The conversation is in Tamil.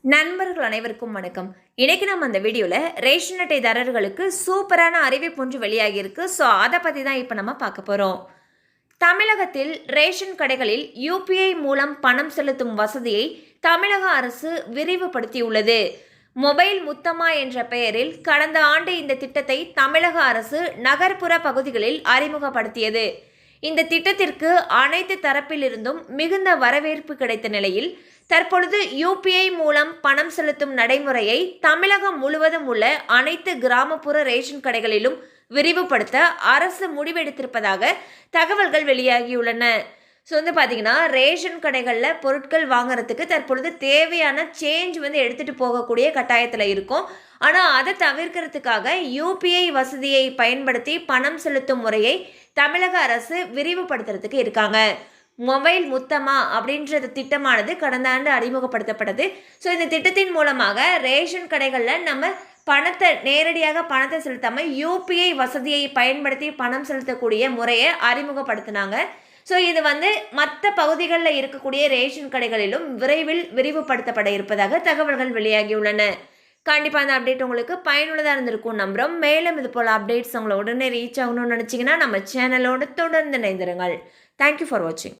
நண்பர்கள் அனைவருக்கும் வணக்கம். இன்னைக்கு நம்ம அந்த வீடியோவில் ரேஷன் அட்டைதாரர்களுக்கு சூப்பரான அறிவிப்பு ஒன்று வெளியாகியிருக்கு. ஸோ அதை பற்றி தான் இப்போ நம்ம பார்க்க போகிறோம். தமிழகத்தில் ரேஷன் கடைகளில் யூபிஐ மூலம் பணம் செலுத்தும் வசதியை தமிழக அரசு விரிவுபடுத்தியுள்ளது. மொபைல் முத்தமா என்ற பெயரில் கடந்த ஆண்டு இந்த திட்டத்தை தமிழக அரசு நகர்ப்புற பகுதிகளில் அறிமுகப்படுத்தியது. இந்த திட்டத்திற்கு அனைத்து தரப்பிலிருந்தும் மிகுந்த வரவேற்பு கிடைத்த நிலையில் தற்பொழுது யூபிஐ மூலம் பணம் செலுத்தும் நடைமுறையை தமிழகம் முழுவதும் உள்ள அனைத்து கிராமப்புற ரேஷன் கடைகளிலும் விரிவுபடுத்த அரசு முடிவெடுத்திருப்பதாக தகவல்கள் வெளியாகியுள்ளன. ஸோ பார்த்தீங்கன்னா ரேஷன் கடைகளில் பொருட்கள் வாங்குறதுக்கு தற்பொழுது தேவையான சேஞ்ச் எடுத்துகிட்டு போகக்கூடிய கட்டாயத்தில் இருக்கும். ஆனால் அதை தவிர்க்கிறதுக்காக யூபிஐ வசதியை பயன்படுத்தி பணம் செலுத்தும் முறையை தமிழக அரசு விரிவுபடுத்துறதுக்கு இருக்காங்க. மொபைல் முத்தமா அப்படின்ற திட்டமானது கடந்த ஆண்டு அறிமுகப்படுத்தப்பட்டது. ஸோ இந்த திட்டத்தின் மூலமாக ரேஷன் கடைகளில் நம்ம நேரடியாக பணத்தை செலுத்தாமல் யூபிஐ வசதியை பயன்படுத்தி பணம் செலுத்தக்கூடிய முறையை அறிமுகப்படுத்தினாங்க. ஸோ இது மற்ற பகுதிகளில் இருக்கக்கூடிய ரேஷன் கடைகளிலும் விரைவில் விரிவுபடுத்தப்பட இருப்பதாக தகவல்கள் வெளியாகியுள்ளன. கண்டிப்பாக அந்த அப்டேட் உங்களுக்கு பயனுள்ளதாக இருந்திருக்கும் நம்புகிறோம். மேலும் இது போல் அப்டேட்ஸ் உங்களை உடனே ரீச் ஆகணும்னு நினச்சிங்கன்னா நம்ம சேனலோடு தொடர்ந்து இணைந்திருங்கள். தேங்க்யூ ஃபார் வாட்சிங்.